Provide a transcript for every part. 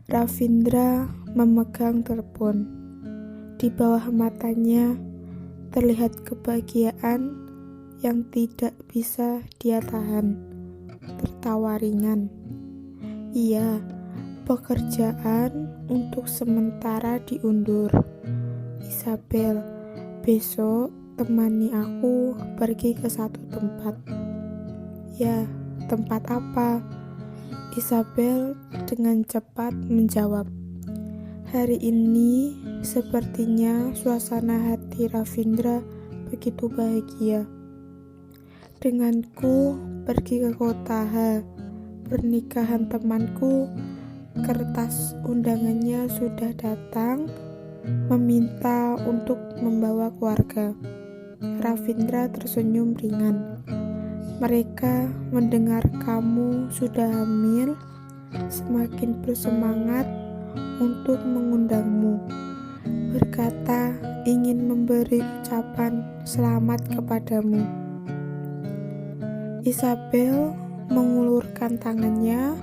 Ravindra memegang telepon. Di bawah matanya terlihat kebahagiaan yang tidak bisa dia tahan. Tertawa ringan. Iya, pekerjaan untuk sementara diundur. Isabel, besok temani aku pergi ke satu tempat. Ya, tempat apa? Isabel dengan cepat menjawab. Hari ini sepertinya suasana hati Ravindra begitu bahagia. Denganku pergi ke kota H, pernikahan temanku, kertas undangannya sudah datang, meminta untuk membawa keluarga. Ravindra tersenyum ringan. Mereka mendengar kamu sudah hamil, semakin bersemangat untuk mengundangmu. Berkata ingin memberi ucapan selamat kepadamu. Isabel mengulurkan tangannya,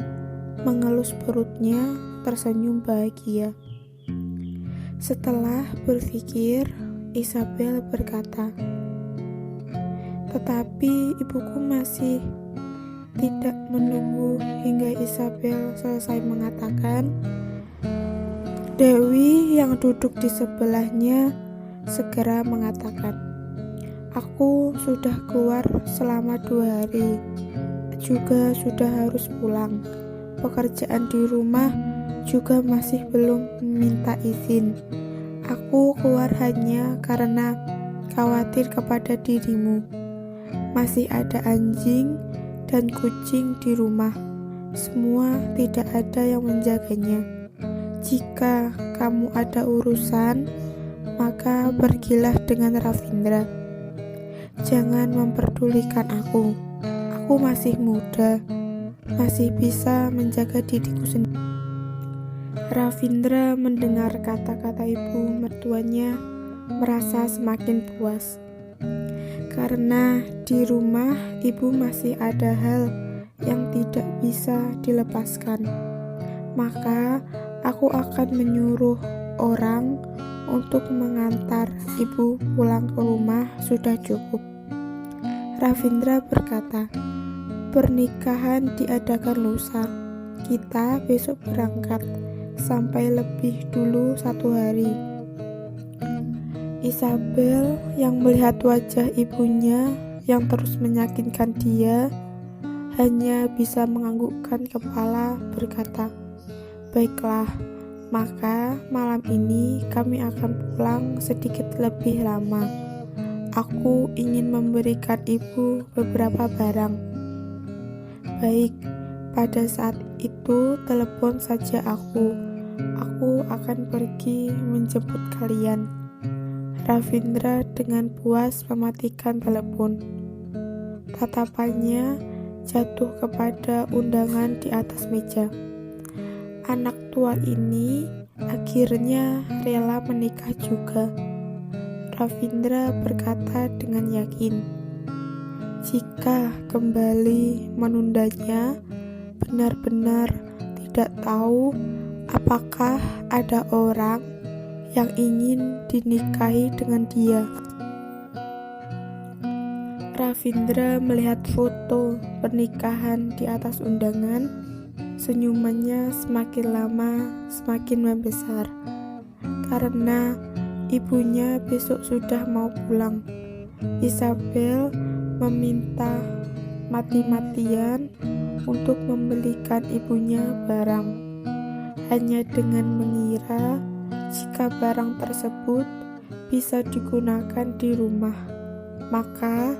mengelus perutnya, tersenyum bahagia. Setelah berpikir, Isabel berkata, tetapi ibuku masih. Tidak menunggu hingga Isabel selesai mengatakan, Dewi yang duduk di sebelahnya segera mengatakan, aku sudah keluar selama 2 hari, juga sudah harus pulang. Pekerjaan di rumah juga masih belum meminta izin. Aku keluar hanya karena khawatir kepada dirimu. Masih ada anjing dan kucing di rumah. Semua tidak ada yang menjaganya. Jika kamu ada urusan, maka pergilah dengan Ravindra. Jangan memperdulikan aku. Aku masih muda, masih bisa menjaga diriku sendiri. Ravindra mendengar kata-kata ibu mertuanya merasa semakin puas. Karena di rumah ibu masih ada hal yang tidak bisa dilepaskan. Maka aku akan menyuruh orang untuk mengantar ibu pulang ke rumah sudah cukup. Ravindra berkata, pernikahan diadakan lusa. Kita besok berangkat, sampai lebih dulu 1 hari. Isabel yang melihat wajah ibunya yang terus meyakinkan dia hanya bisa menganggukkan kepala berkata, baiklah, maka malam ini kami akan pulang sedikit lebih lama. Aku ingin memberikan ibu beberapa barang. Baik, pada saat itu telepon saja aku. Aku akan pergi menjemput kalian. Ravindra dengan puas mematikan telepon. Tatapannya jatuh kepada undangan di atas meja. Anak tua ini akhirnya rela menikah juga. Ravindra berkata dengan yakin, jika kembali menundanya, benar-benar tidak tahu apakah ada orang yang ingin dinikahi dengan dia. Ravindra melihat foto pernikahan di atas undangan. Senyumannya semakin lama semakin membesar. Karena ibunya besok sudah mau pulang. Isabel meminta mati-matian untuk membelikan ibunya barang. Hanya dengan mengira jika barang tersebut bisa digunakan di rumah, maka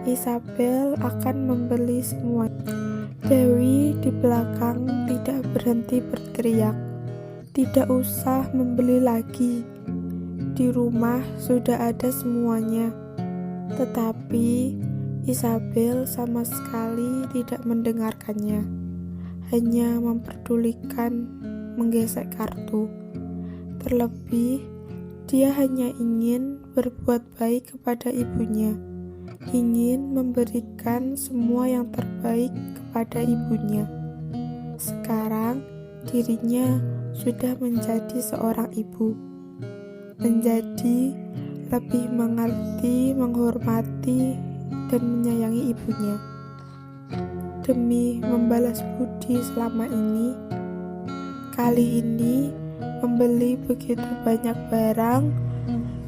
Isabel akan membeli semua. Dewi di belakang tidak berhenti berteriak, tidak usah membeli lagi. Di rumah sudah ada semuanya. Tetapi Isabel sama sekali tidak mendengarkannya, hanya memperdulikan menggesek kartu. Terlebih, dia hanya ingin berbuat baik kepada ibunya, ingin memberikan semua yang terbaik kepada ibunya. Sekarang dirinya sudah menjadi seorang ibu, menjadi lebih mengerti, menghormati, dan menyayangi ibunya. Demi membalas budi selama ini, kali ini membeli begitu banyak barang,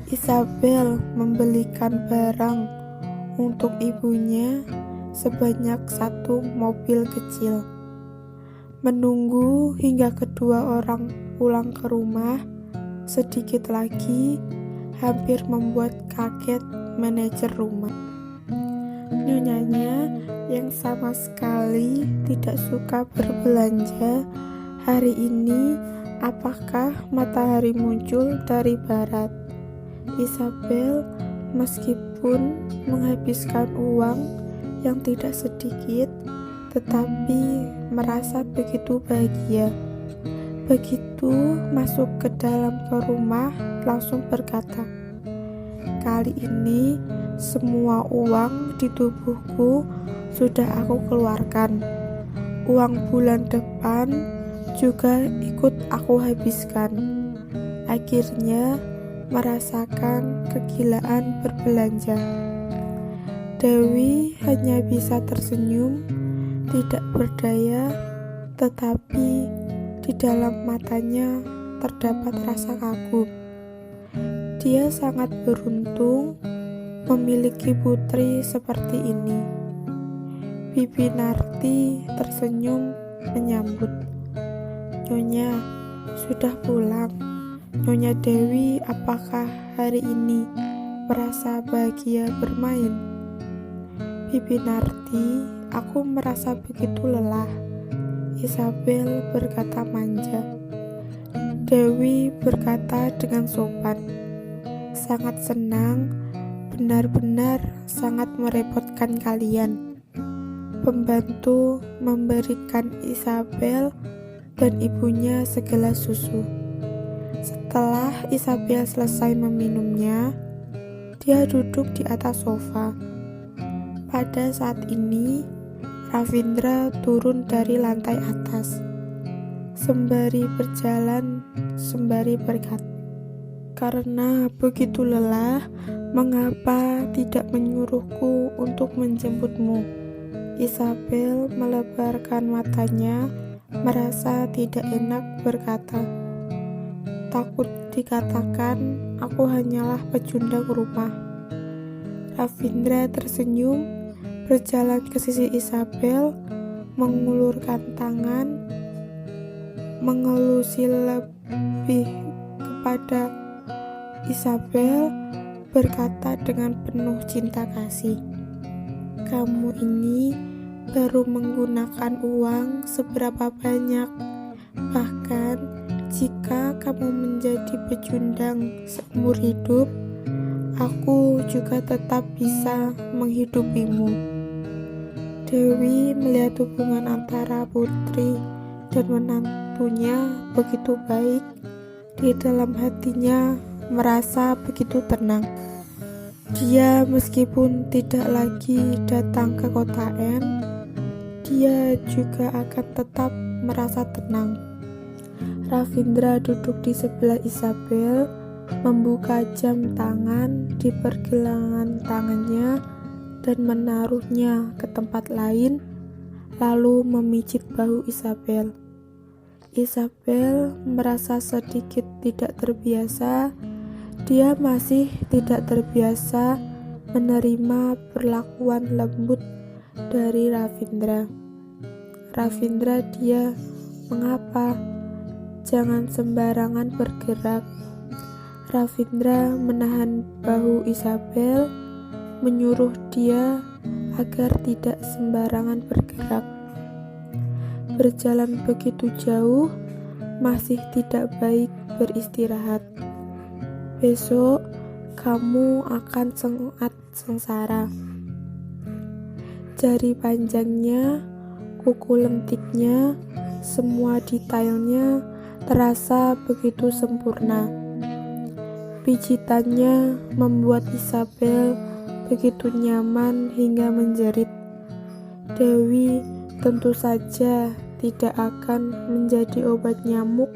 Isabel membelikan barang untuk ibunya sebanyak 1 mobil kecil. Menunggu hingga kedua orang pulang ke rumah, sedikit lagi hampir membuat kaget manajer rumah. Nyonyanya yang sama sekali tidak suka berbelanja hari ini. Apakah matahari muncul dari barat? Isabel meskipun menghabiskan uang yang tidak sedikit, tetapi merasa begitu bahagia. Begitu masuk ke dalam rumah, langsung berkata, "Kali ini semua uang di tubuhku sudah aku keluarkan. Uang bulan depan juga ikut aku habiskan." Akhirnya merasakan kegilaan berbelanja. Dewi hanya bisa tersenyum, tidak berdaya, tetapi di dalam matanya terdapat rasa kagum. Dia sangat beruntung memiliki putri seperti ini. Bibi Narti tersenyum menyambut. "Nyonya sudah pulang. Nyonya Dewi apakah hari ini merasa bahagia bermain?" "Bibi Narti, aku merasa begitu lelah," Isabel berkata manja. Dewi berkata dengan sopan, "Sangat senang, benar-benar sangat merepotkan kalian." Pembantu memberikan Isabel dan ibunya segelas susu. Setelah Isabel selesai meminumnya, dia duduk di atas sofa. Pada saat ini, Ravindra turun dari lantai atas. Sembari berjalan, sembari berkata, "Karena begitu lelah, mengapa tidak menyuruhku untuk menjemputmu?" Isabel melebarkan matanya, merasa tidak enak berkata, "Takut dikatakan aku hanyalah pecundang rumah." Ravindra tersenyum, berjalan ke sisi Isabel, mengulurkan tangan, mengelusi lebih kepada Isabel, berkata dengan penuh cinta kasih, "Kamu ini baru menggunakan uang seberapa banyak. Bahkan jika kamu menjadi pecundang seumur hidup, aku juga tetap bisa menghidupimu." Dewi melihat hubungan antara putri dan menantunya begitu baik. Di dalam hatinya merasa begitu tenang. Dia meskipun tidak lagi datang ke kota N, dia juga akan tetap merasa tenang. Ravindra duduk di sebelah Isabel, membuka jam tangan di pergelangan tangannya dan menaruhnya ke tempat lain, lalu memijit bahu Isabel. Isabel merasa sedikit tidak terbiasa. Dia masih tidak terbiasa menerima perlakuan lembut dari Ravindra. "Ravindra," dia, "mengapa? Jangan sembarangan bergerak." Ravindra menahan bahu Isabel, menyuruh dia agar tidak sembarangan bergerak. Berjalan begitu jauh, masih tidak baik beristirahat. Besok kamu akan sangat sengsara. Jari panjangnya, kuku lentiknya, semua detailnya terasa begitu sempurna. Pijitannya membuat Isabel begitu nyaman hingga menjerit. Dewi tentu saja tidak akan menjadi obat nyamuk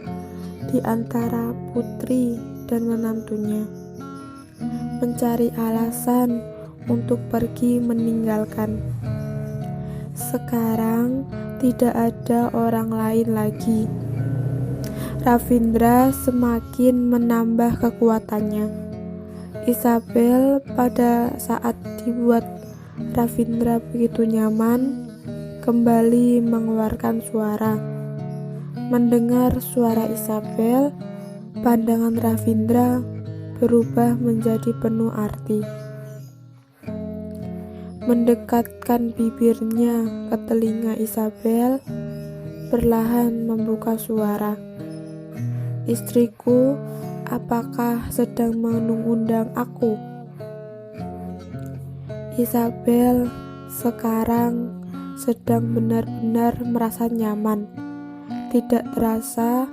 di antara putri dan menantunya, mencari alasan untuk pergi meninggalkan. Sekarang tidak ada orang lain lagi. Ravindra semakin menambah kekuatannya. Isabel pada saat dibuat Ravindra begitu nyaman, kembali mengeluarkan suara. Mendengar suara Isabel, pandangan Ravindra berubah menjadi penuh arti. Mendekatkan bibirnya ke telinga Isabel, perlahan membuka suara. "Istriku, apakah sedang mengundang aku?" Isabel sekarang sedang benar-benar merasa nyaman. Tidak terasa,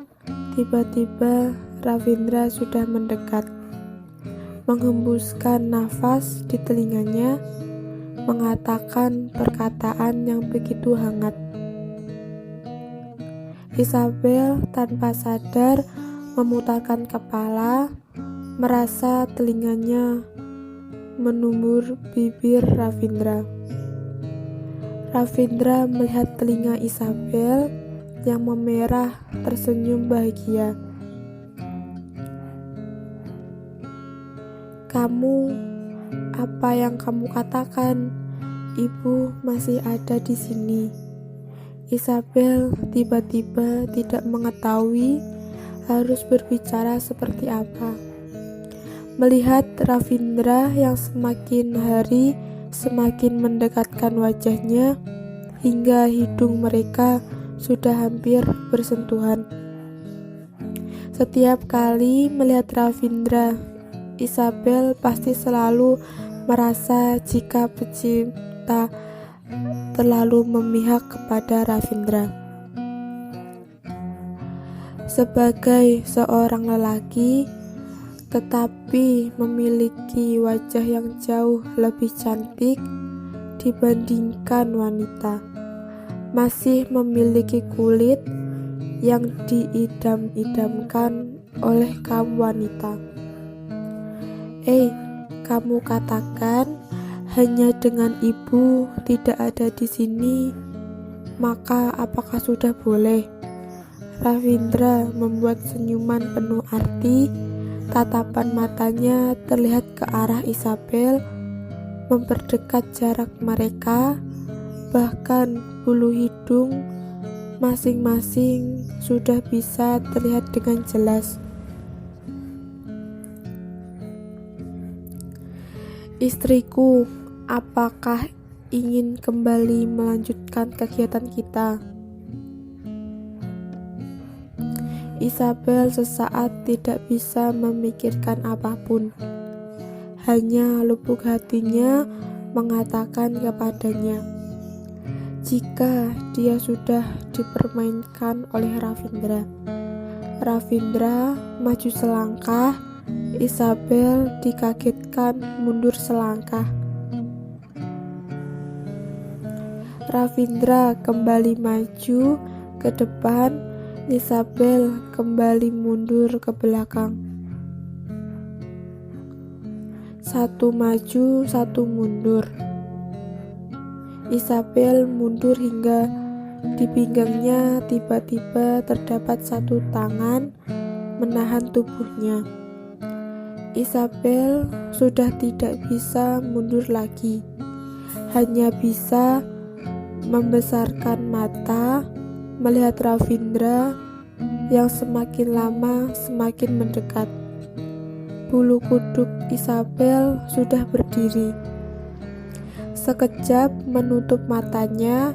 tiba-tiba Ravindra sudah mendekat, menghembuskan nafas di telinganya, mengatakan perkataan yang begitu hangat. Isabel tanpa sadar memutarkan kepala, merasa telinganya menumbur bibir Ravindra. Ravindra melihat telinga Isabel yang memerah, tersenyum bahagia. "Kamu, apa yang kamu katakan? Ibu masih ada di sini." Isabel tiba-tiba tidak mengetahui harus berbicara seperti apa. Melihat Ravindra yang semakin hari semakin mendekatkan wajahnya hingga hidung mereka sudah hampir bersentuhan. Setiap kali melihat Ravindra, Isabel pasti selalu merasa jika pecinta terlalu memihak kepada Ravindra. Sebagai seorang lelaki, tetapi memiliki wajah yang jauh lebih cantik dibandingkan wanita, masih memiliki kulit yang diidam-idamkan oleh kaum wanita. Kamu katakan hanya dengan ibu tidak ada di sini, maka apakah sudah boleh? Ravindra membuat senyuman penuh arti. Tatapan matanya terlihat ke arah Isabel, memperdekat jarak mereka. Bahkan bulu hidung masing-masing sudah bisa terlihat dengan jelas. "Istriku, apakah ingin kembali melanjutkan kegiatan kita?" Isabel sesaat tidak bisa memikirkan apapun. Hanya lubuk hatinya mengatakan kepadanya, jika dia sudah dipermainkan oleh Ravindra. Ravindra maju selangkah, Isabel dikagetkan mundur selangkah. Ravindra kembali maju ke depan, Isabel kembali mundur ke belakang. Satu maju, satu mundur. Isabel mundur hingga di pinggangnya tiba-tiba terdapat satu tangan menahan tubuhnya. Isabel sudah tidak bisa mundur lagi, hanya bisa membesarkan mata melihat Ravindra yang semakin lama semakin mendekat. Bulu kuduk Isabel sudah berdiri. Sekejap menutup matanya,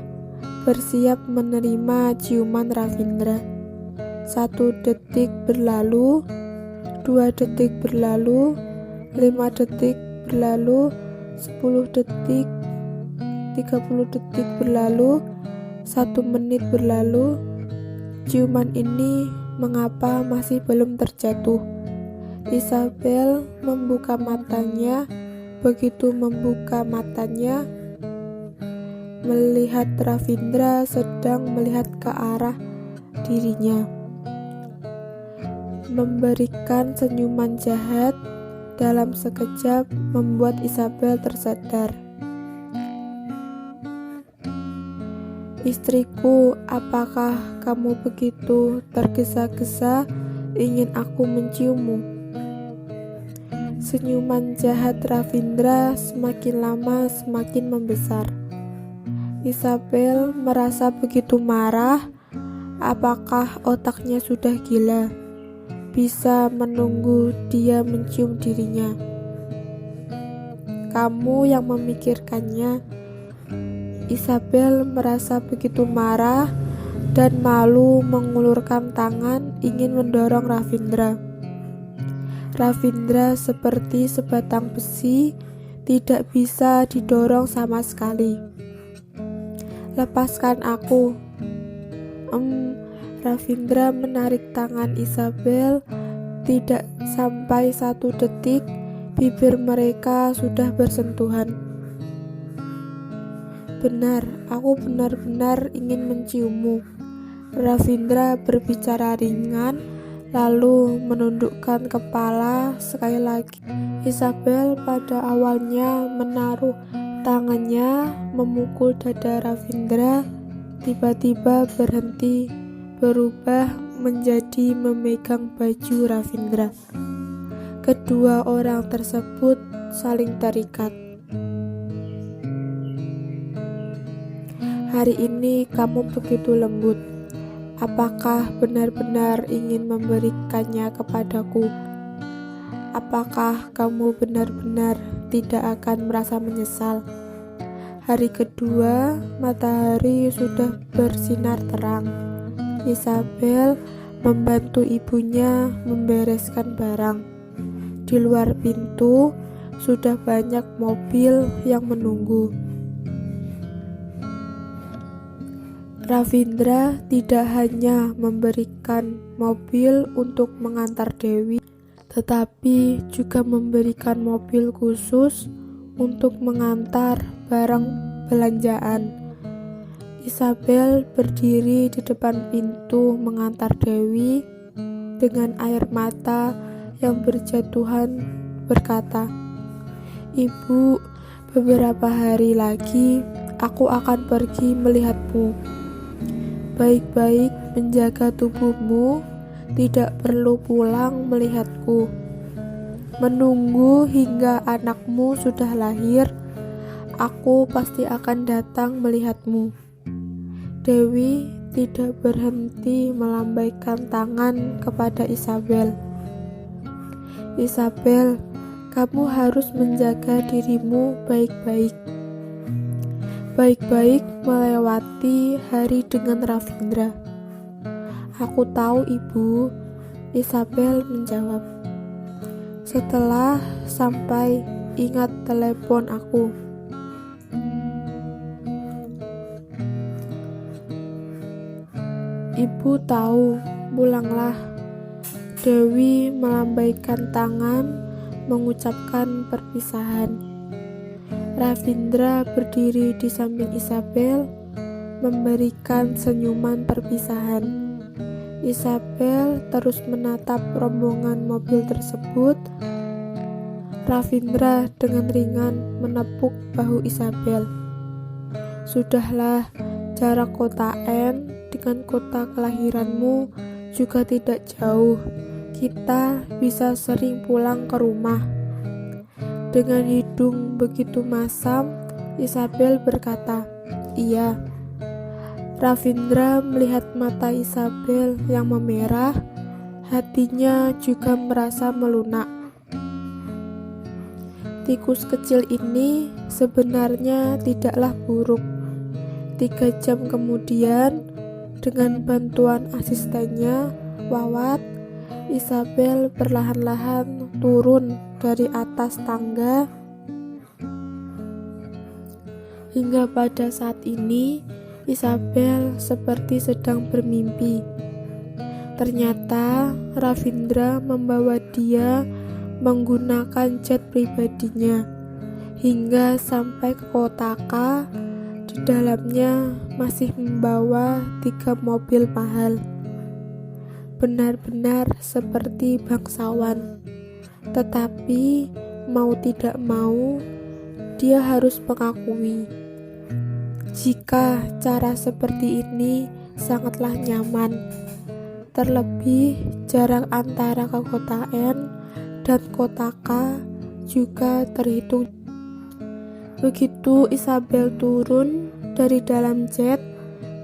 bersiap menerima ciuman Ravindra. 1 detik berlalu, 2 detik berlalu, 5 detik berlalu, 10 detik, 30 detik berlalu, 1 menit berlalu. Ciuman ini mengapa masih belum terjatuh? Isabel membuka matanya. Begitu membuka matanya, melihat Ravindra sedang melihat ke arah dirinya. memberikan senyuman jahat dalam sekejap membuat Isabel tersadar. "Istriku, apakah kamu begitu tergesa-gesa ingin aku menciummu?" Senyuman jahat Ravindra semakin lama semakin membesar. Isabel merasa begitu marah. Apakah otaknya sudah gila? Bisa menunggu dia mencium dirinya. Kamu yang memikirkannya. Isabel merasa begitu marah dan malu mengulurkan tangan ingin mendorong Ravindra. Ravindra seperti sebatang besi, tidak bisa didorong sama sekali. "Lepaskan aku." Ravindra menarik tangan Isabel. Tidak sampai 1 detik, bibir mereka sudah bersentuhan. "Benar, aku benar-benar ingin menciummu." Ravindra berbicara ringan, lalu menundukkan kepala sekali lagi. Isabel pada awalnya menaruh tangannya memukul dada Ravindra, tiba-tiba berhenti, berubah menjadi memegang baju Ravindra. Kedua orang tersebut saling terikat. "Hari ini kamu begitu lembut. Apakah benar-benar ingin memberikannya kepadaku? Apakah kamu benar-benar tidak akan merasa menyesal?" Hari kedua, matahari sudah bersinar terang. Isabel membantu ibunya membereskan barang. Di luar pintu sudah banyak mobil yang menunggu. Ravindra tidak hanya memberikan mobil untuk mengantar Dewi, tetapi juga memberikan mobil khusus untuk mengantar barang belanjaan. Isabel berdiri di depan pintu mengantar Dewi dengan air mata yang berjatuhan berkata, "Ibu, beberapa hari lagi aku akan pergi melihatmu. Baik-baik menjaga tubuhmu, tidak perlu pulang melihatku. Menunggu hingga anakmu sudah lahir, aku pasti akan datang melihatmu." Dewi tidak berhenti melambaikan tangan kepada Isabel. "Isabel, kamu harus menjaga dirimu baik-baik. Baik-baik melewati hari dengan Ravindra." "Aku tahu, Ibu," Isabel menjawab. Setelah sampai ingat telepon aku. "Ibu tahu, pulanglah." Dewi melambaikan tangan mengucapkan perpisahan. Ravindra berdiri di samping Isabel memberikan senyuman perpisahan. Isabel terus menatap rombongan mobil tersebut. Ravindra dengan ringan menepuk bahu Isabel. "Sudahlah, jarak kota N dengan kota kelahiranmu juga tidak jauh. Kita bisa sering pulang ke rumah." Dengan hidung begitu masam, Isabel berkata, "Iya." Ravindra melihat mata Isabel yang memerah, hatinya juga merasa melunak. Tikus kecil ini sebenarnya tidaklah buruk. 3 jam kemudian, dengan bantuan asistennya, Wawat, Isabel perlahan-lahan turun dari atas tangga. Hingga pada saat ini, Isabel seperti sedang bermimpi. Ternyata Ravindra membawa dia menggunakan jet pribadinya hingga sampai ke kota K. Di dalamnya masih membawa 3 mobil mahal. benar-benar seperti bangsawan. Tetapi mau tidak mau, dia harus mengakui jika cara seperti ini sangatlah nyaman. Terlebih jarak antara ke kota N dan kota K juga terhitung. Begitu Isabel turun dari dalam jet,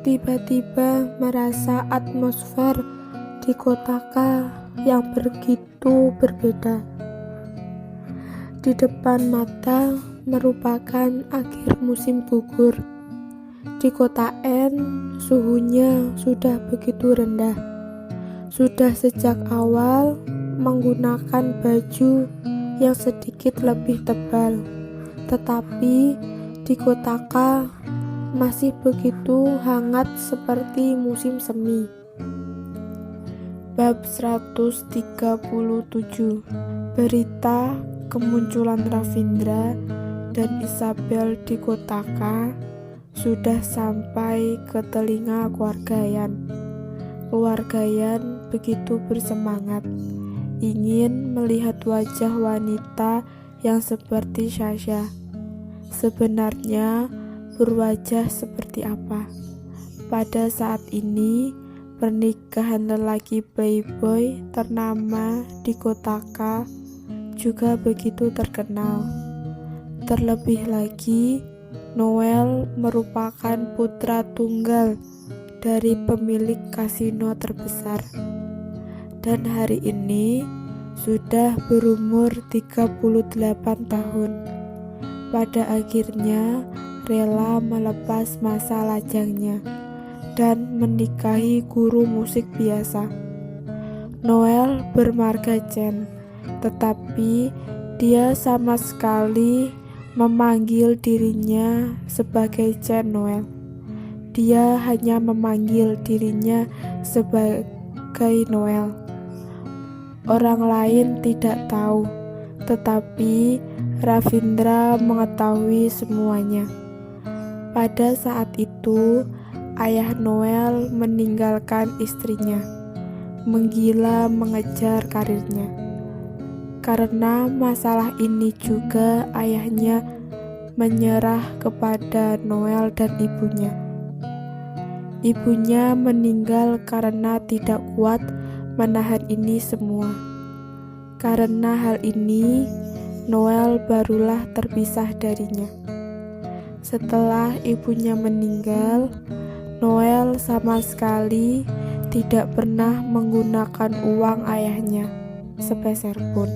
tiba-tiba merasa atmosfer di kota K yang begitu berbeda. Di depan mata merupakan akhir musim gugur. Di kota N suhunya sudah begitu rendah. Sudah sejak awal menggunakan baju yang sedikit lebih tebal. Tetapi di kota K masih begitu hangat seperti musim semi. Bab 137. Berita kemunculan Ravindra dan Isabel di kota K sudah sampai ke telinga keluarga Yan. Keluarga Yan begitu bersemangat ingin melihat wajah wanita yang seperti Sasha. Sebenarnya berwajah seperti apa? Pada saat ini pernikahan lelaki playboy ternama di kota K juga begitu terkenal. Terlebih lagi, Noel merupakan putra tunggal dari pemilik kasino terbesar, dan hari ini sudah berumur 38 tahun. Pada akhirnya rela melepas masa lajangnya dan menikahi guru musik biasa. Noel bermarga Chen, tetapi dia sama sekali memanggil dirinya sebagai Chen Noel. Dia hanya memanggil dirinya sebagai Noel. Orang lain tidak tahu, tetapi Ravindra mengetahui semuanya. Pada saat itu, ayah Noel meninggalkan istrinya, menggila mengejar karirnya. Karena masalah ini juga ayahnya menyerah kepada Noel dan ibunya. Ibunya meninggal karena tidak kuat menahan ini semua. Karena hal ini, Noel barulah terpisah darinya. Setelah ibunya meninggal, Noel sama sekali tidak pernah menggunakan uang ayahnya sepeser pun,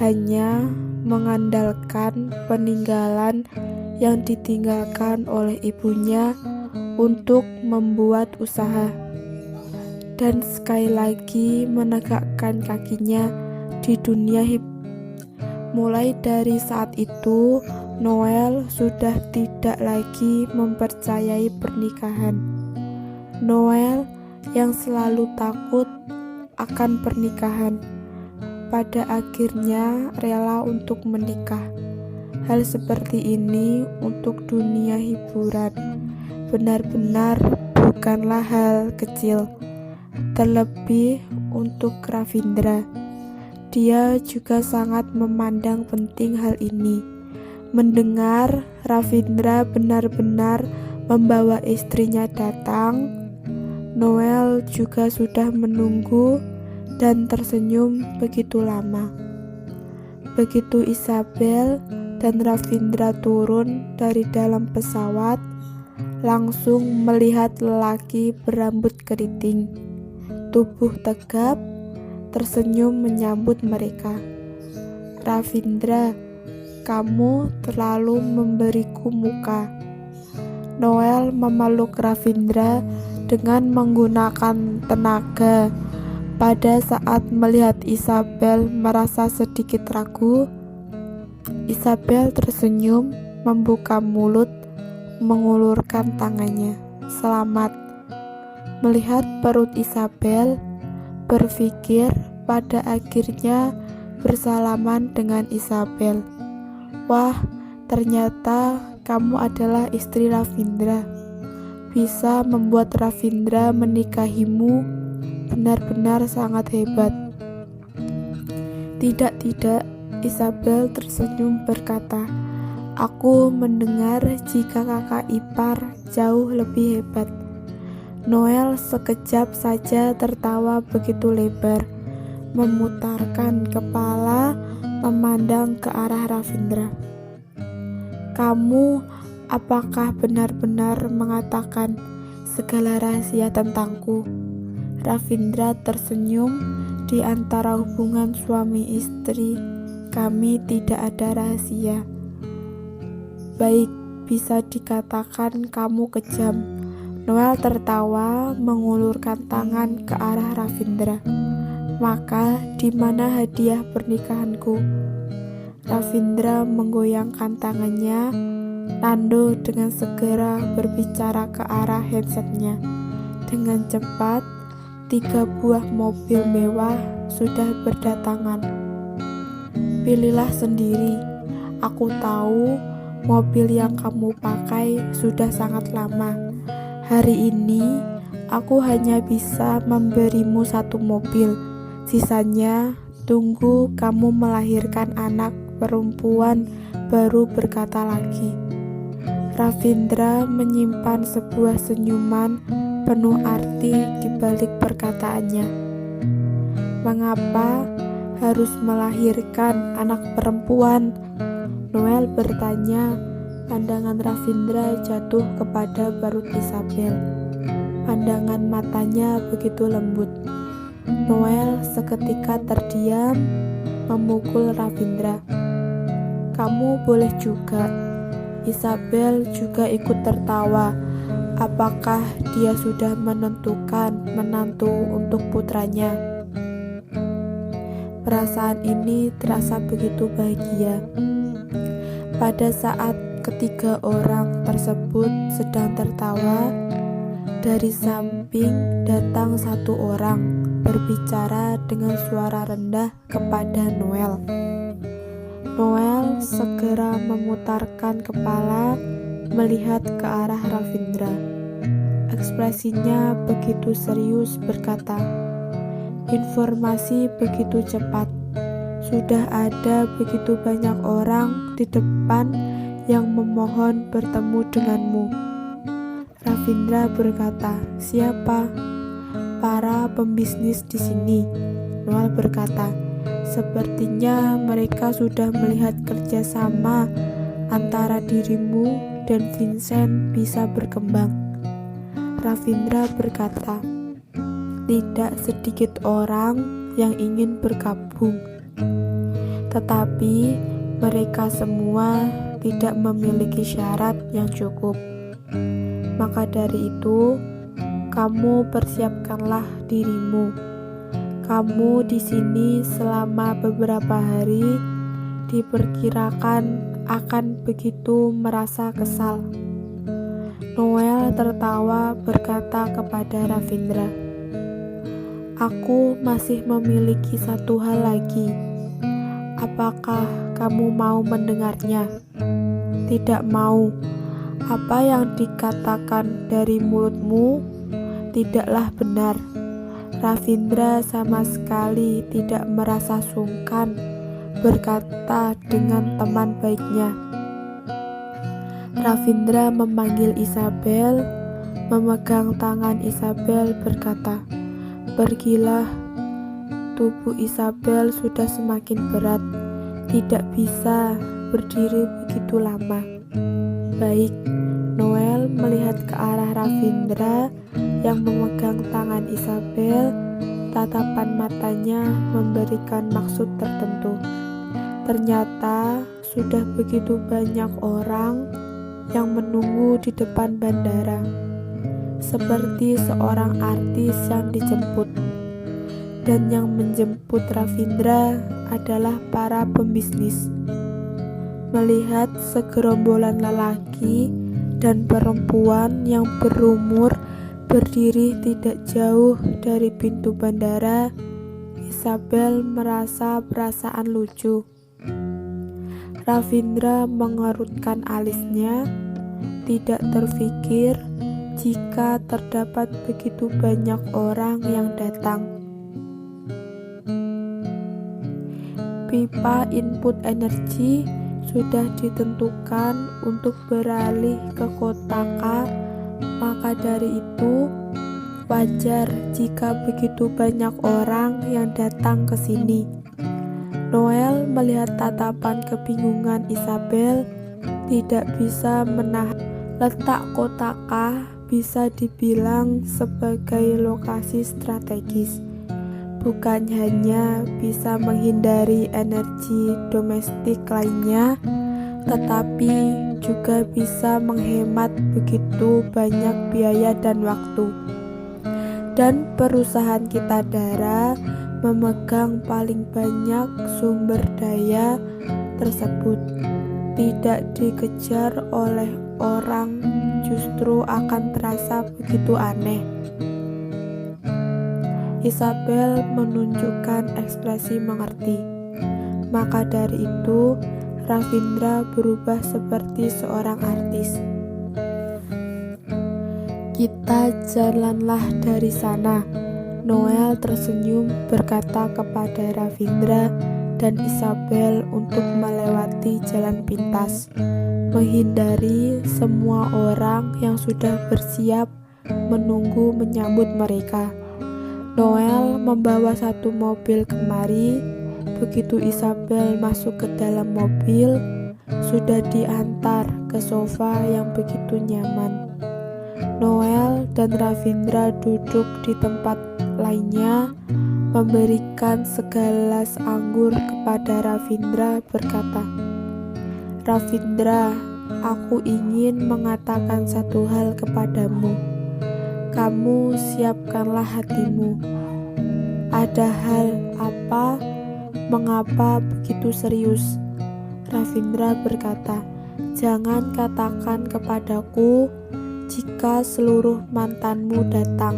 hanya mengandalkan peninggalan yang ditinggalkan oleh ibunya untuk membuat usaha, dan sekali lagi menegakkan kakinya di dunia Mulai dari saat itu, Noel sudah tidak lagi mempercayai pernikahan. Noel yang selalu takut akan pernikahan, pada akhirnya rela untuk menikah. Hal seperti ini untuk dunia hiburan benar-benar bukanlah hal kecil, terlebih untuk Ravindra. Dia juga sangat memandang penting hal ini. Mendengar Ravindra benar-benar membawa istrinya datang, Noel juga sudah menunggu dan tersenyum begitu lama. Begitu Isabel dan Ravindra turun dari dalam pesawat, langsung melihat lelaki berambut keriting, tubuh tegap, tersenyum menyambut mereka. Ravindra, kamu terlalu memberiku muka. Noel memeluk Ravindra dengan menggunakan tenaga. Pada saat melihat Isabel merasa sedikit ragu, Isabel tersenyum, membuka mulut, mengulurkan tangannya. Selamat. Melihat perut Isabel, berpikir pada akhirnya bersalaman dengan Isabel. Wah, ternyata kamu adalah istri Ravindra. Bisa membuat Ravindra menikahimu benar-benar sangat hebat." "Tidak, Isabel tersenyum berkata, "Aku mendengar jika kakak ipar jauh lebih hebat." Noel sekejap saja tertawa begitu lebar, memutarkan kepala, memandang ke arah Ravindra. "Kamu apakah benar-benar mengatakan segala rahasia tentangku?" Ravindra tersenyum. "Di antara hubungan suami istri, kami tidak ada rahasia." "Baik, bisa dikatakan kamu kejam." Noel tertawa, mengulurkan tangan ke arah Ravindra. "Maka di mana hadiah pernikahanku?" Ravindra menggoyangkan tangannya. Nando dengan segera berbicara ke arah handsetnya. Dengan cepat, 3 buah mobil mewah sudah berdatangan. "Pilihlah sendiri. Aku tahu mobil yang kamu pakai sudah sangat lama. Hari ini aku hanya bisa memberimu 1 mobil. Sisanya tunggu kamu melahirkan anak perempuan." Baru berkata lagi. Ravindra menyimpan sebuah senyuman penuh arti di balik perkataannya. "Mengapa harus melahirkan anak perempuan?" Noel bertanya. Pandangan Ravindra jatuh kepada parut Isabel. Pandangan matanya begitu lembut. Noel seketika terdiam, memukul Ravindra. "Kamu boleh juga." Isabel juga ikut tertawa. Apakah dia sudah menentukan menantu untuk putranya? Perasaan ini terasa begitu bahagia. Pada saat ketiga orang tersebut sedang tertawa, dari samping datang 1 orang berbicara dengan suara rendah kepada Noel. Noel segera memutarkan kepala, melihat ke arah Ravindra. Ekspresinya begitu serius, berkata, "Informasi begitu cepat. Sudah ada begitu banyak orang di depan yang memohon bertemu denganmu." Ravindra berkata, "Siapa?" "Para pembisnis di sini." Noel berkata, "Sepertinya mereka sudah melihat kerjasama antara dirimu dan Vincent bisa berkembang." Ravindra berkata, "Tidak sedikit orang yang ingin bergabung, tetapi mereka semua tidak memiliki syarat yang cukup. Maka dari itu, kamu persiapkanlah dirimu. Kamu di sini selama beberapa hari, diperkirakan akan begitu merasa kesal." Noel tertawa berkata kepada Ravindra, "Aku masih memiliki 1 hal lagi. Apakah kamu mau mendengarnya?" "Tidak mau." "Apa yang dikatakan dari mulutmu tidaklah benar." Ravindra sama sekali tidak merasa sungkan berkata dengan teman baiknya. Ravindra memanggil Isabel, memegang tangan Isabel, berkata, "Pergilah." Tubuh Isabel sudah semakin berat, tidak bisa berdiri begitu lama. "Baik." Noel melihat ke arah Ravindra yang memegang tangan Isabel. Tatapan matanya memberikan maksud tertentu. Ternyata sudah begitu banyak orang yang menunggu di depan bandara, seperti seorang artis yang dijemput. Dan yang menjemput Ravindra adalah para pembisnis. Melihat segerombolan lelaki dan perempuan yang berumur berdiri tidak jauh dari pintu bandara, Isabel merasa perasaan lucu. Ravindra mengerutkan alisnya, tidak terfikir jika terdapat begitu banyak orang yang datang. Pipa input energi sudah ditentukan untuk beralih ke kota K, maka dari itu wajar jika begitu banyak orang yang datang ke sini. Noel melihat tatapan kebingungan Isabel, tidak bisa menahan. Letak kota K bisa dibilang sebagai lokasi strategis. Bukan hanya bisa menghindari energi domestik lainnya, tetapi juga bisa menghemat begitu banyak biaya dan waktu. Dan perusahaan Kitadara memegang paling banyak sumber daya tersebut. Tidak dikejar oleh orang justru akan terasa begitu aneh. Isabel menunjukkan ekspresi mengerti. Maka dari itu, Ravindra berubah seperti seorang artis. Kita jalanlah dari sana. Noel tersenyum berkata kepada Ravindra dan Isabel untuk melewati jalan pintas, menghindari semua orang yang sudah bersiap menunggu menyambut mereka. Noel membawa satu mobil kemari. Begitu Isabel masuk ke dalam mobil, sudah diantar ke sofa yang begitu nyaman. Noel dan Ravindra duduk di tempat lainnya, memberikan segelas anggur kepada Ravindra, berkata, "Ravindra, aku ingin mengatakan satu hal kepadamu. Kamu siapkanlah hatimu. Ada hal apa? Mengapa begitu serius?" Ravindra berkata, "Jangan katakan kepadaku jika seluruh mantanmu datang.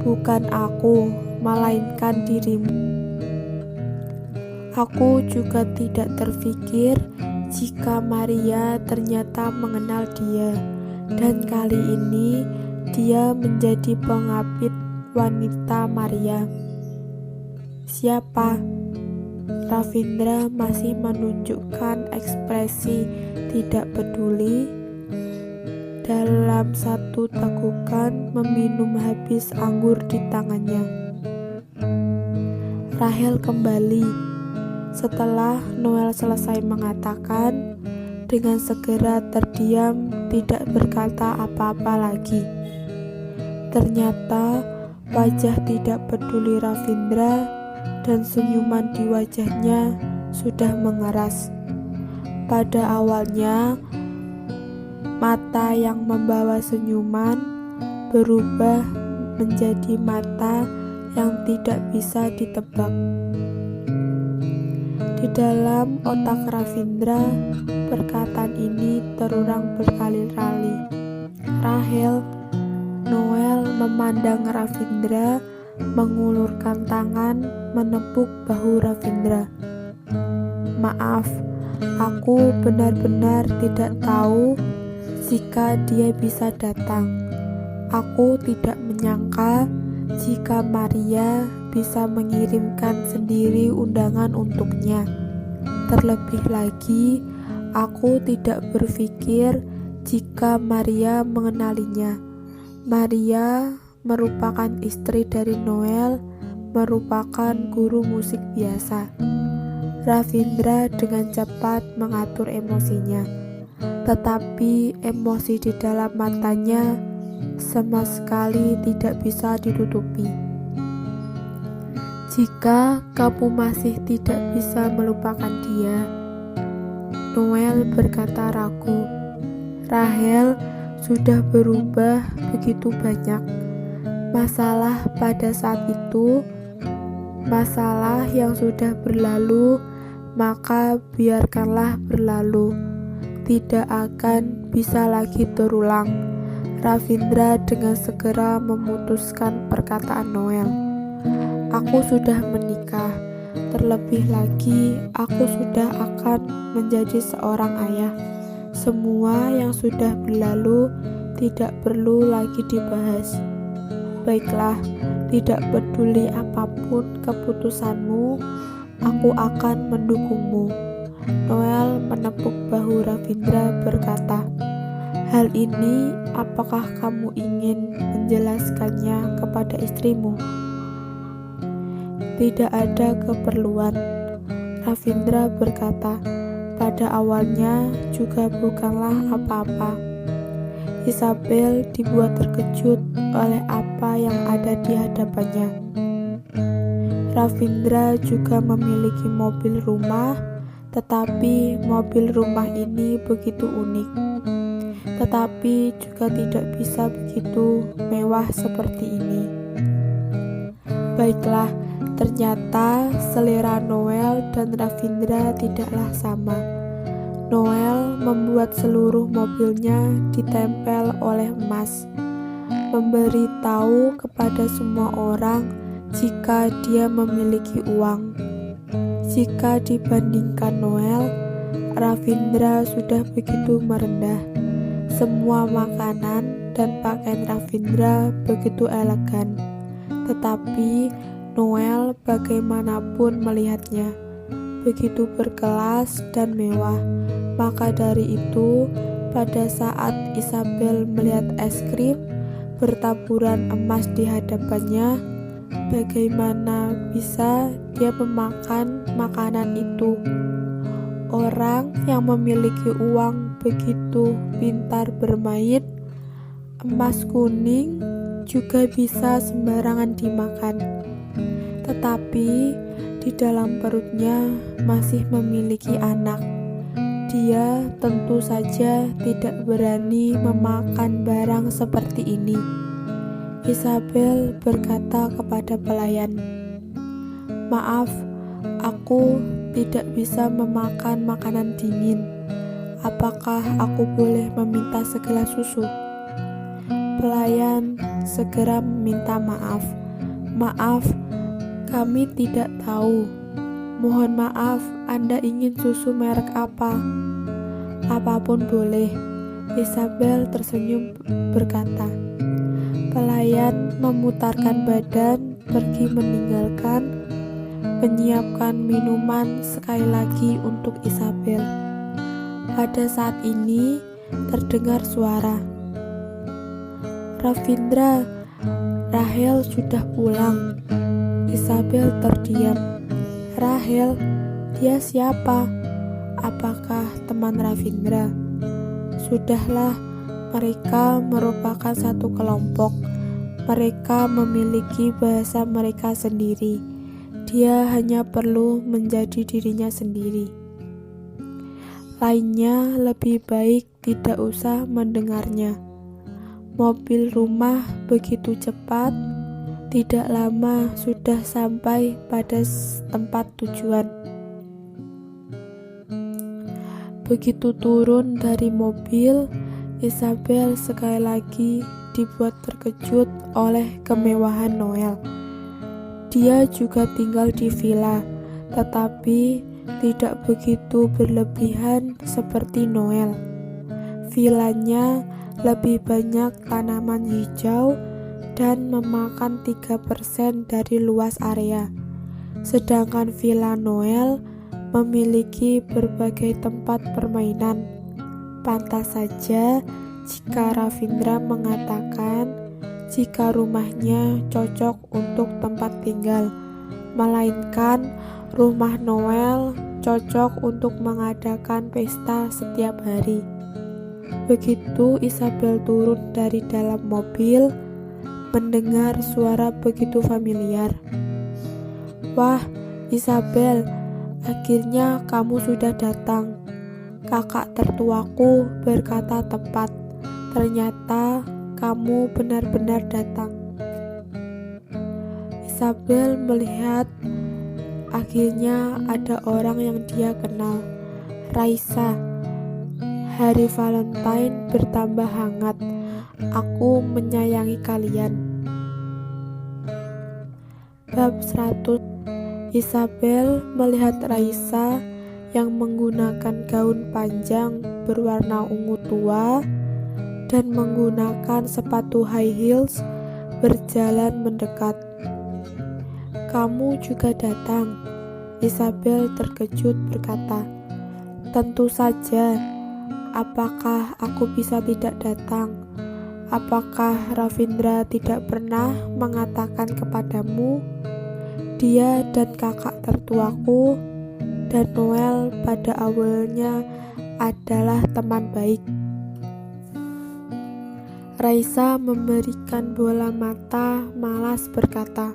Bukan aku, melainkan dirimu. Aku juga tidak terfikir jika Maria ternyata mengenal dia, dan kali ini dia menjadi pengapit wanita Maria." "Siapa?" Ravindra masih menunjukkan ekspresi tidak peduli. Dalam satu tegukan meminum habis anggur di tangannya. Rahel kembali. Setelah Noel selesai mengatakan, dengan segera terdiam, tidak berkata apa-apa lagi. Ternyata wajah tidak peduli Ravindra dan senyuman di wajahnya sudah mengeras. Pada awalnya, mata yang membawa senyuman berubah menjadi mata yang tidak bisa ditebak. Di dalam otak Ravindra, perkataan ini terulang berkali-kali. "Rahel." Noel memandang Ravindra, mengulurkan tangan, menepuk bahu Ravindra. "Maaf, aku benar-benar tidak tahu jika dia bisa datang. Aku tidak menyangka jika Maria bisa mengirimkan sendiri undangan untuknya. Terlebih lagi, aku tidak berpikir jika Maria mengenalinya. Maria merupakan istri dari Noel, merupakan guru musik biasa." Ravindra dengan cepat mengatur emosinya. Tetapi emosi di dalam matanya sama sekali tidak bisa ditutupi. "Jika kamu masih tidak bisa melupakan dia," Noel berkata ragu. "Rahel sudah berubah begitu banyak. Masalah pada saat itu, masalah yang sudah berlalu, maka biarkanlah berlalu. Tidak akan bisa lagi terulang." Ravindra dengan segera memutuskan perkataan Noel. "Aku sudah menikah. Terlebih lagi, aku sudah akan menjadi seorang ayah. Semua yang sudah berlalu tidak perlu lagi dibahas. Baiklah, tidak peduli apapun keputusanmu, aku akan mendukungmu. Noel menepuk bahu Ravindra berkata, hal ini apakah kamu ingin menjelaskannya kepada istrimu? Tidak ada keperluan, Ravindra berkata. Pada awalnya juga bukanlah apa-apa. Isabel dibuat terkejut oleh apa yang ada di hadapannya. Ravindra juga memiliki mobil rumah, tetapi mobil rumah ini begitu unik. Tetapi juga tidak bisa begitu mewah seperti ini. Baiklah, ternyata selera Noel dan Ravindra tidaklah sama. Noel membuat seluruh mobilnya ditempel oleh emas, memberitahu kepada semua orang jika dia memiliki uang. Jika dibandingkan Noel, Ravindra sudah begitu merendah. Semua makanan dan pakaian Ravindra begitu elegan, tetapi Noel bagaimanapun melihatnya begitu berkelas dan mewah. Maka dari itu, pada saat Isabel melihat es krim bertaburan emas di hadapannya, bagaimana bisa dia memakan makanan itu? Orang yang memiliki uang begitu pintar bermain, emas kuning juga bisa sembarangan dimakan. Tetapi di dalam perutnya masih memiliki anak. Dia tentu saja tidak berani memakan barang seperti ini. Isabel berkata kepada pelayan, maaf, aku tidak bisa memakan makanan dingin. Apakah aku boleh meminta segelas susu? Pelayan segera meminta maaf. Maaf, kami tidak tahu. Mohon maaf, Anda ingin susu merek apa? Apapun boleh, Isabel tersenyum berkata. Pelayan memutarkan badan pergi menyiapkan minuman sekali lagi untuk Isabel. Pada saat ini terdengar suara. Ravindra, Rahel sudah pulang. Isabel terdiam. Rahel, dia siapa? Apakah teman Ravindra? Sudahlah, mereka merupakan satu kelompok. Mereka memiliki bahasa mereka sendiri. Dia hanya perlu menjadi dirinya sendiri. Lainnya lebih baik tidak usah mendengarnya. Mobil rumah begitu cepat. Tidak lama sudah sampai pada tempat tujuan. Begitu turun dari mobil, Isabel sekali lagi dibuat terkejut oleh kemewahan Noel. Dia juga tinggal di villa, tetapi tidak begitu berlebihan seperti Noel. Villanya lebih banyak tanaman hijau dan memakan 3% dari luas area. Sedangkan Villa Noel memiliki berbagai tempat permainan. Pantas saja jika Ravindra mengatakan jika rumahnya cocok untuk tempat tinggal, melainkan rumah Noel cocok untuk mengadakan pesta setiap hari. Begitu Isabel turun dari dalam mobil, mendengar suara begitu familiar. Wah, Isabel, akhirnya kamu sudah datang. Kakak tertuaku berkata tepat. Ternyata kamu benar-benar datang. Isabel melihat akhirnya ada orang yang dia kenal. Raisa. Hari Valentine bertambah hangat. Aku menyayangi kalian. Bab 100. Isabel melihat Raisa yang menggunakan gaun panjang berwarna ungu tua dan menggunakan sepatu high heels berjalan mendekat. "Kamu juga datang?" Isabel terkejut berkata. "Tentu saja. Apakah aku bisa tidak datang? Apakah Ravindra tidak pernah mengatakan kepadamu, dia dan kakak tertuaku dan Noel pada awalnya adalah teman baik?" Raisa memberikan bola mata malas berkata,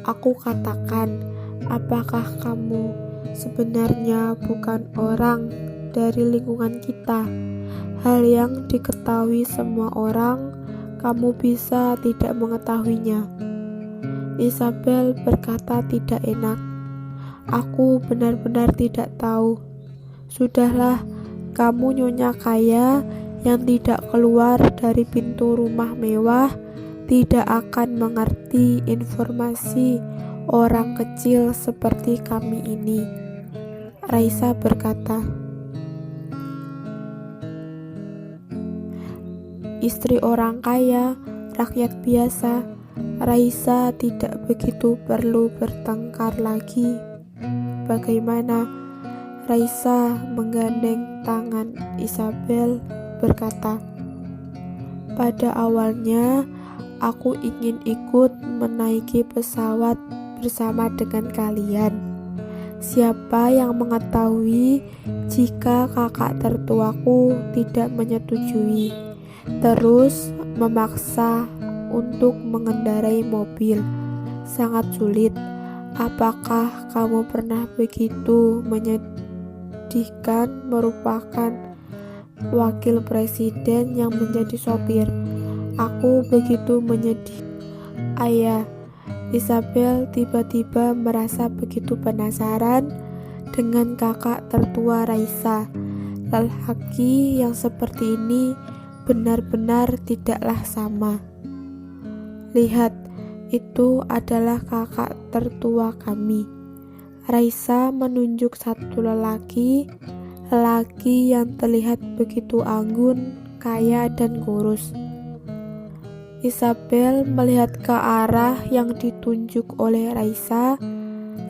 "Aku katakan, apakah kamu sebenarnya bukan orang dari lingkungan kita? Hal yang diketahui semua orang, kamu bisa tidak mengetahuinya." Isabel berkata tidak enak. "Aku benar-benar tidak tahu." "Sudahlah, kamu nyonya kaya yang tidak keluar dari pintu rumah mewah tidak akan mengerti informasi orang kecil seperti kami ini," Raisa berkata. Istri orang kaya, rakyat biasa, Raisa tidak begitu perlu bertengkar lagi. "Bagaimana?" Raisa menggandeng tangan Isabel berkata, "Pada awalnya aku ingin ikut menaiki pesawat bersama dengan kalian. Siapa yang mengetahui jika kakak tertuaku tidak menyetujui, terus memaksa untuk mengendarai mobil. Sangat sulit. Apakah kamu pernah begitu menyedihkan merupakan wakil presiden yang menjadi sopir? Aku begitu menyedih." "Ayah." Isabel tiba-tiba merasa begitu penasaran dengan kakak tertua Raisa. Lelaki yang seperti ini benar-benar tidaklah sama. "Lihat, itu adalah kakak tertua kami." Raisa menunjuk satu lelaki yang terlihat begitu anggun, kaya, dan kurus. Isabel melihat ke arah yang ditunjuk oleh Raisa.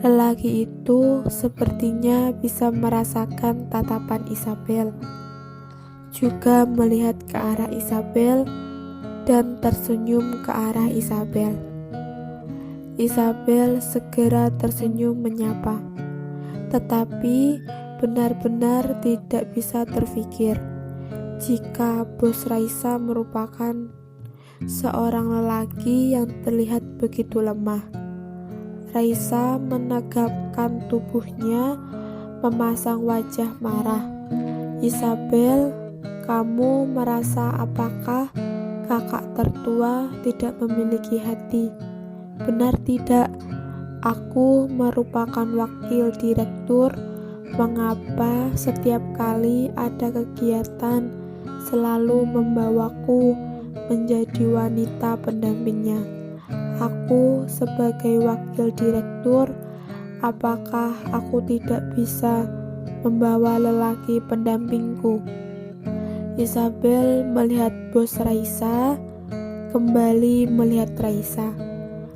Lelaki itu sepertinya bisa merasakan tatapan Isabel, juga melihat ke arah Isabel dan tersenyum ke arah Isabel. Isabel segera tersenyum menyapa, tetapi benar-benar tidak bisa terfikir jika bos Raisa merupakan seorang lelaki yang terlihat begitu lemah. Raisa menegakkan tubuhnya, memasang wajah marah. "Isabel, kamu merasa apakah kakak tertua tidak memiliki hati? Benar tidak? Aku merupakan wakil direktur. Mengapa setiap kali ada kegiatan selalu membawaku menjadi wanita pendampingnya? Aku sebagai wakil direktur, apakah aku tidak bisa membawa lelaki pendampingku?" Isabel melihat bos Raisa, kembali melihat Raisa,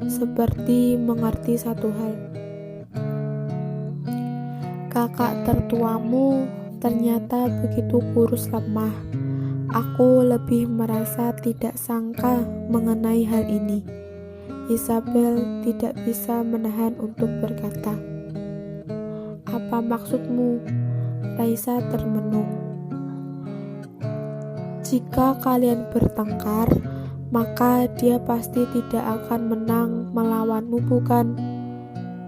seperti mengerti satu hal. "Kakak tertuamu ternyata begitu kurus lemah. Aku lebih merasa tidak sangka mengenai hal ini." Isabel tidak bisa menahan untuk berkata, "Apa maksudmu?" Raisa termenung. "Jika kalian bertengkar, maka dia pasti tidak akan menang melawanmu, bukan?"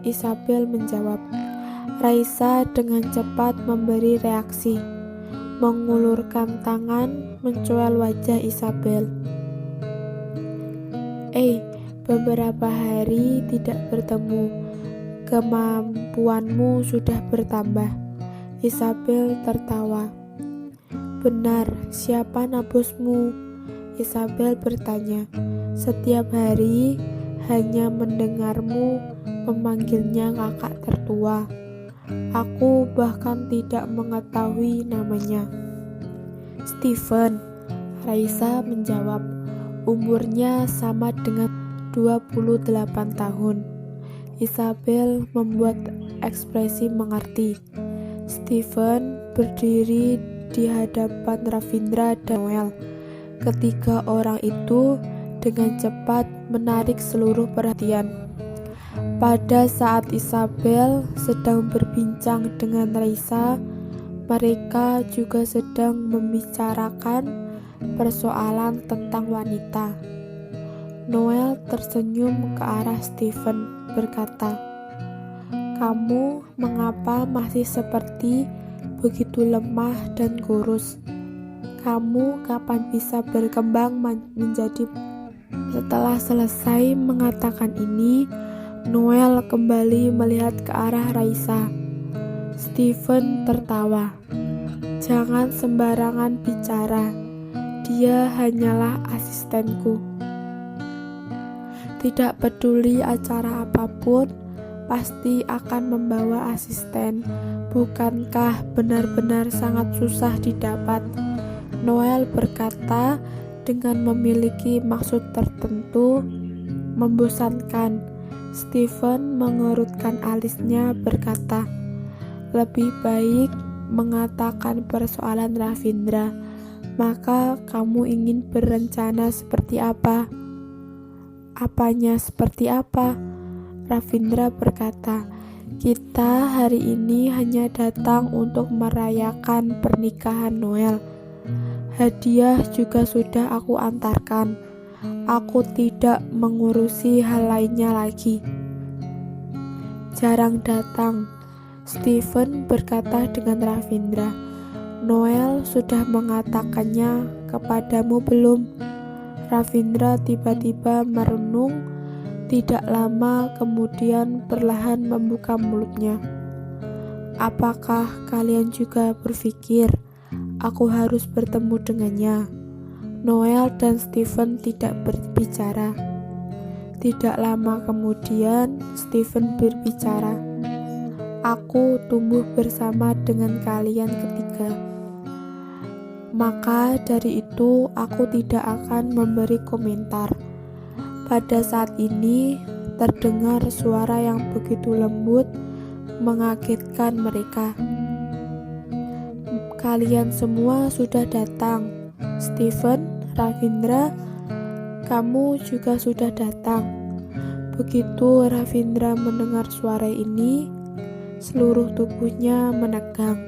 Isabel menjawab. Raisa dengan cepat memberi reaksi, mengulurkan tangan, mencual wajah Isabel. Beberapa hari tidak bertemu, kemampuanmu sudah bertambah." Isabel tertawa. "Benar, siapa bosmu?" Isabel bertanya. "Setiap hari hanya mendengarmu memanggilnya kakak tertua. Aku bahkan tidak mengetahui namanya." "Stephen," Raisa menjawab, umurnya sama dengan 28 tahun. Isabel membuat ekspresi mengerti. Stephen berdiri di hadapan Ravindra dan Noel. Ketiga orang itu dengan cepat menarik seluruh perhatian. Pada saat Isabel sedang berbincang dengan Raisa, mereka juga sedang membicarakan persoalan tentang wanita. Noel tersenyum ke arah Stephen, berkata, "Kamu mengapa masih seperti begitu lemah dan kurus? Kamu kapan bisa berkembang menjadi..." Setelah selesai mengatakan ini, Noel kembali melihat ke arah Raisa. Stephen tertawa. "Jangan sembarangan bicara. Dia hanyalah asistenku. Tidak peduli acara apapun, pasti akan membawa asisten. Bukankah benar-benar sangat susah didapat?" Noel berkata dengan memiliki maksud tertentu, membosankan. Stephen mengerutkan alisnya, berkata, "Lebih baik mengatakan persoalan Ravindra. Maka kamu ingin berencana seperti apa?" "Apanya seperti apa?" Ravindra berkata, "Kita hari ini hanya datang untuk merayakan pernikahan Noel. Hadiah juga sudah aku antarkan. Aku tidak mengurusi hal lainnya lagi." "Jarang datang," Stephen berkata dengan Ravindra. "Noel sudah mengatakannya kepadamu belum?" Ravindra tiba-tiba merenung, tidak lama kemudian perlahan membuka mulutnya. "Apakah kalian juga berpikir aku harus bertemu dengannya?" Noel dan Stephen tidak berbicara. Tidak lama kemudian Stephen berbicara, "Aku tumbuh bersama dengan kalian ketiga. Maka dari itu aku tidak akan memberi komentar." Pada saat ini terdengar suara yang begitu lembut mengagetkan mereka. "Kalian semua sudah datang. Stephen, Ravindra, kamu juga sudah datang." Begitu Ravindra mendengar suara ini, seluruh tubuhnya menegang.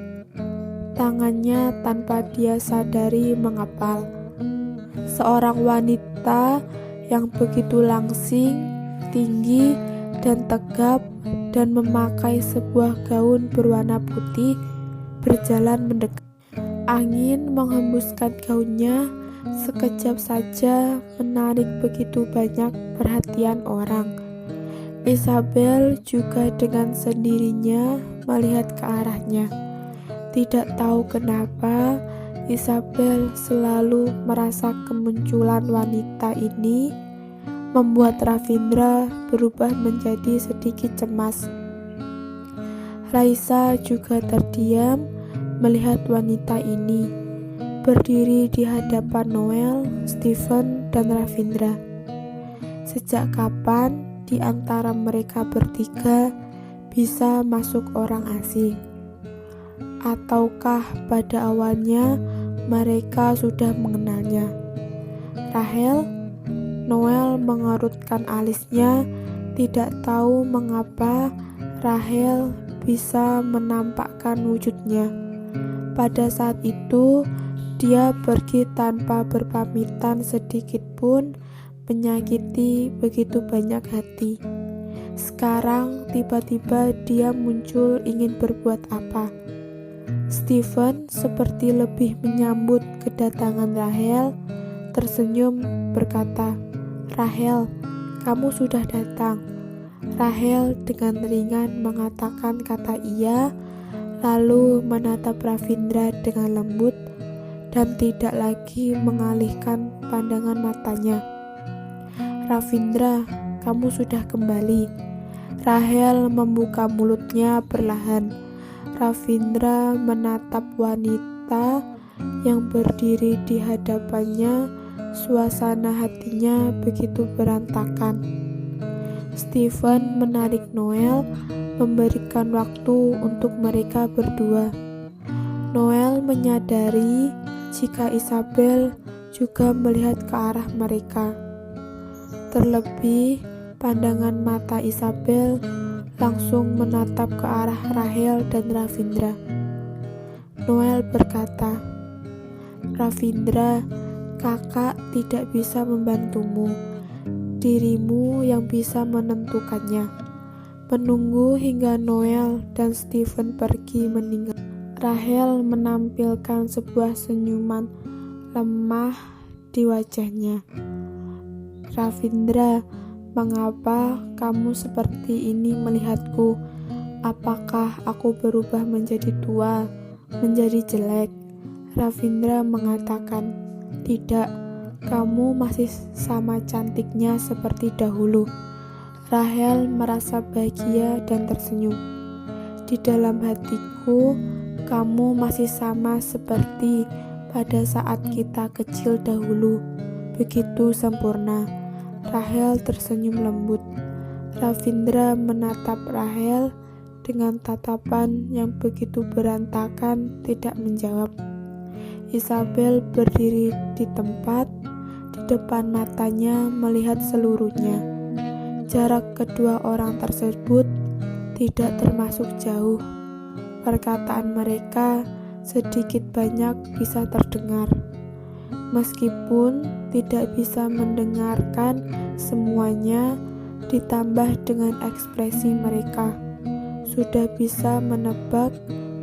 Tangannya tanpa dia sadari mengepal. Seorang wanita yang begitu langsing, tinggi, dan tegap, dan memakai sebuah gaun berwarna putih berjalan mendekat. Angin menghembuskan gaunnya, sekejap saja menarik begitu banyak perhatian orang. Isabel juga dengan sendirinya melihat ke arahnya. Tidak tahu kenapa, Isabel selalu merasa kemunculan wanita ini membuat Ravindra berubah menjadi sedikit cemas. Raisa juga terdiam melihat wanita ini, berdiri di hadapan Noel, Stephen, dan Ravindra. Sejak kapan di antara mereka bertiga bisa masuk orang asing? Ataukah pada awalnya mereka sudah mengenalnya? "Rahel?" Noel mengerutkan alisnya, tidak tahu mengapa Rahel bisa menampakkan wujudnya. Pada saat itu, dia pergi tanpa berpamitan sedikit pun, menyakiti begitu banyak hati. Sekarang tiba-tiba dia muncul ingin berbuat apa? Stephen seperti lebih menyambut kedatangan Rahel, tersenyum berkata, "Rahel, kamu sudah datang." Rahel dengan ringan mengatakan kata iya, lalu menatap Ravindra dengan lembut dan tidak lagi mengalihkan pandangan matanya. "Ravindra, kamu sudah kembali." Rahel membuka mulutnya perlahan. Ravindra menatap wanita yang berdiri di hadapannya, suasana hatinya begitu berantakan. Steven menarik Noel, memberikan waktu untuk mereka berdua. Noel menyadari jika Isabel juga melihat ke arah mereka. Terlebih, pandangan mata Isabel langsung menatap ke arah Rachel dan Ravindra. Noel berkata, "Ravindra, kakak tidak bisa membantumu. Dirimu yang bisa menentukannya." Menunggu hingga Noel dan Steven pergi meninggal, Rachel menampilkan sebuah senyuman lemah di wajahnya. "Ravindra, mengapa kamu seperti ini melihatku? Apakah aku berubah menjadi tua, menjadi jelek?" Ravindra mengatakan, "Tidak, kamu masih sama cantiknya seperti dahulu." Rachel merasa bahagia dan tersenyum. "Di dalam hatiku, kamu masih sama seperti pada saat kita kecil dahulu, begitu sempurna." Rachel tersenyum lembut. Ravindra menatap Rachel dengan tatapan yang begitu berantakan, tidak menjawab. Isabel berdiri di tempat, di depan matanya melihat seluruhnya. Jarak kedua orang tersebut tidak termasuk jauh. Perkataan mereka sedikit banyak bisa terdengar. Meskipun tidak bisa mendengarkan semuanya, ditambah dengan ekspresi mereka, sudah bisa menebak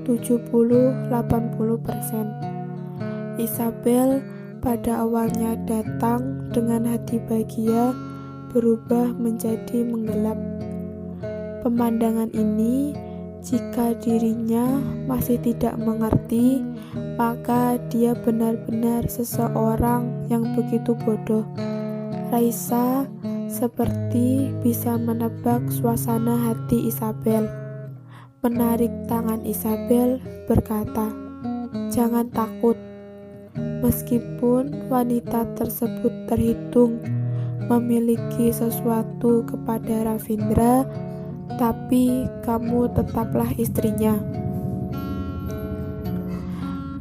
70-80%. Isabel pada awalnya datang dengan hati bahagia, berubah menjadi menggelap. Pemandangan ini, jika dirinya masih tidak mengerti, maka dia benar-benar seseorang yang begitu bodoh. Raisa seperti bisa menebak suasana hati Isabel. Menarik tangan Isabel, berkata, "Jangan takut." Meskipun wanita tersebut terhitung memiliki sesuatu kepada Ravindra, tapi kamu tetaplah istrinya.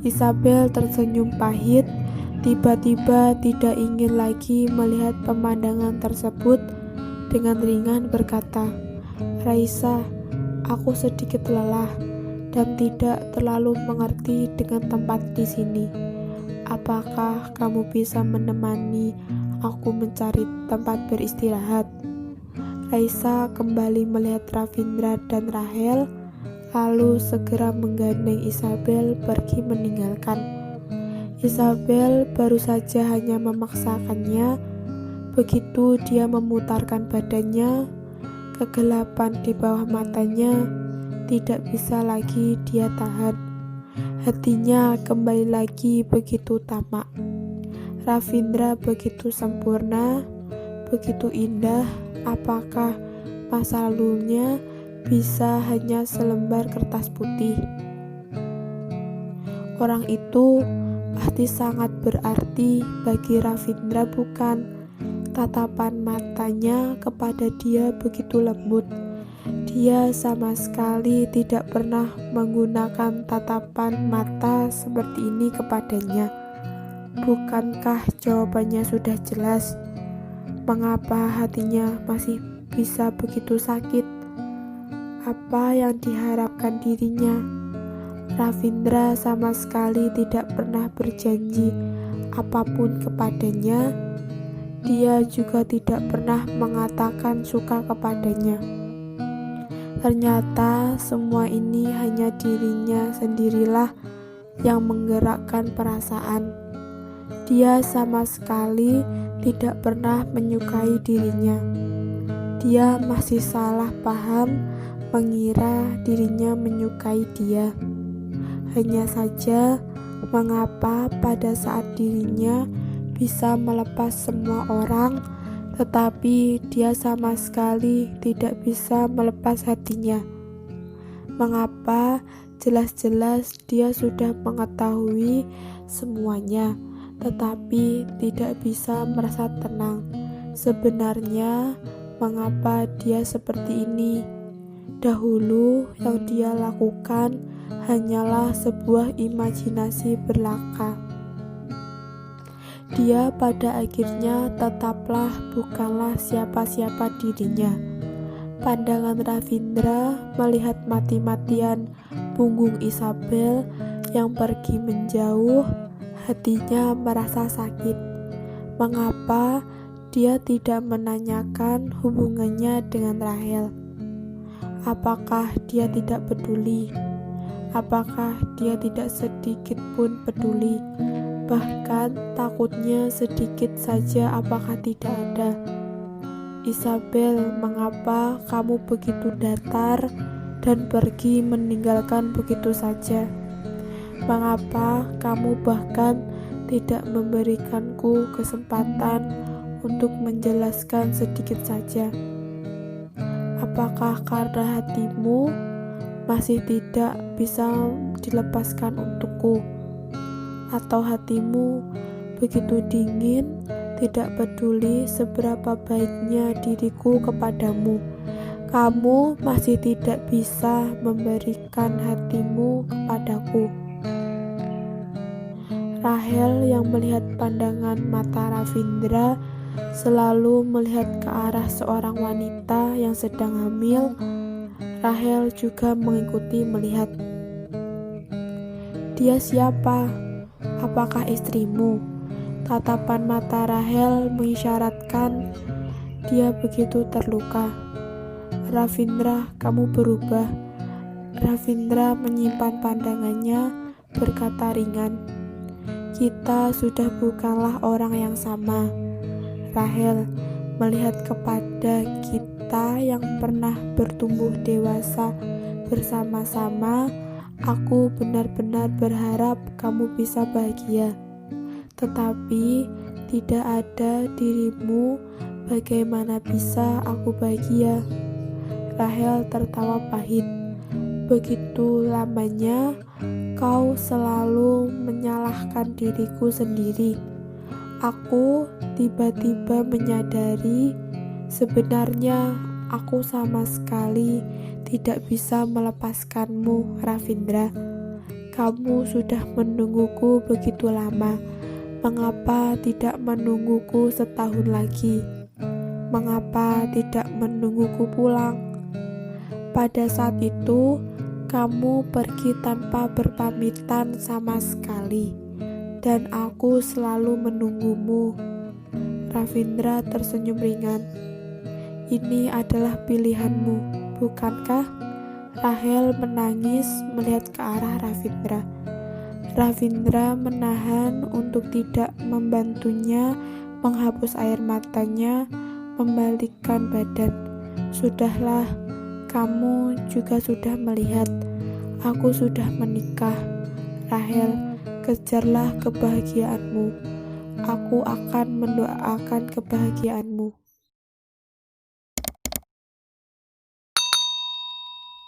Isabel tersenyum pahit, tiba-tiba tidak ingin lagi melihat pemandangan tersebut. Dengan ringan berkata, "Raisa, aku sedikit lelah dan tidak terlalu mengerti dengan tempat di sini. Apakah kamu bisa menemani aku mencari tempat beristirahat?" Raisa kembali melihat Ravindra dan Rachel, lalu segera menggandeng Isabel pergi meninggalkan. Isabel baru saja hanya memaksakannya. Begitu dia memutarkan badannya, kegelapan di bawah matanya tidak bisa lagi dia tahan. Hatinya kembali lagi begitu tamak. Ravindra begitu sempurna, begitu indah. Apakah masa lalunya bisa hanya selembar kertas putih? Orang itu pasti sangat berarti bagi Ravindra, bukan? Tatapan matanya kepada dia begitu lembut. Dia sama sekali tidak pernah menggunakan tatapan mata seperti ini kepadanya. Bukankah jawabannya sudah jelas? Mengapa hatinya masih bisa begitu sakit? Apa yang diharapkan dirinya? Ravindra sama sekali tidak pernah berjanji apapun kepadanya. Dia juga tidak pernah mengatakan suka kepadanya. Ternyata semua ini hanya dirinya sendirilah yang menggerakkan perasaan. Dia sama sekali tidak pernah menyukai dirinya. Dia masih salah paham mengira dirinya menyukai dia. Hanya saja, mengapa pada saat dirinya bisa melepas semua orang, tetapi dia sama sekali tidak bisa melepas hatinya? Mengapa jelas-jelas dia sudah mengetahui semuanya, tetapi tidak bisa merasa tenang. Sebenarnya, mengapa dia seperti ini? Dahulu, yang dia lakukan hanyalah sebuah imajinasi belaka. Dia pada akhirnya tetaplah bukanlah siapa-siapa dirinya. Pandangan Ravindra melihat mati-matian punggung Isabel yang pergi menjauh, hatinya merasa sakit. Mengapa dia tidak menanyakan hubungannya dengan Rahel? Apakah dia tidak peduli? Apakah dia tidak sedikit pun peduli? Bahkan takutnya sedikit saja apakah tidak ada. Isabel, mengapa kamu begitu datar dan pergi meninggalkan begitu saja? Mengapa kamu bahkan tidak memberikanku kesempatan untuk menjelaskan sedikit saja? Apakah karena hatimu masih tidak bisa dilepaskan untukku? Atau hatimu begitu dingin, tidak peduli seberapa baiknya diriku kepadamu? Kamu masih tidak bisa memberikan hatimu kepadaku. Rahel yang melihat pandangan mata Ravindra selalu melihat ke arah seorang wanita yang sedang hamil. Rahel juga mengikuti melihat. Dia siapa? Apakah istrimu? Tatapan mata Rahel mengisyaratkan dia begitu terluka. Ravindra, kamu berubah. Ravindra menyimpan pandangannya, berkata ringan. Kita sudah bukanlah orang yang sama. Rahel, melihat kepada kita yang pernah bertumbuh dewasa bersama-sama, aku benar-benar berharap kamu bisa bahagia. Tetapi tidak ada dirimu, bagaimana bisa aku bahagia? Rahel tertawa pahit. Begitu lamanya kau selalu menyalahkan diriku sendiri. Aku tiba-tiba menyadari sebenarnya aku sama sekali tidak bisa melepaskanmu, Ravindra. Kamu sudah menungguku begitu lama. Mengapa tidak menungguku setahun lagi? Mengapa tidak menungguku pulang? Pada saat itu, kamu pergi tanpa berpamitan sama sekali, dan aku selalu menunggumu. Ravindra tersenyum ringan. Ini adalah pilihanmu, bukankah? Rahel menangis melihat ke arah Ravindra. Ravindra menahan untuk tidak membantunya menghapus air matanya, membalikkan badan. Sudahlah, kamu juga sudah melihat, aku sudah menikah. Rahel, kejarlah kebahagiaanmu. Aku akan mendoakan kebahagiaanmu.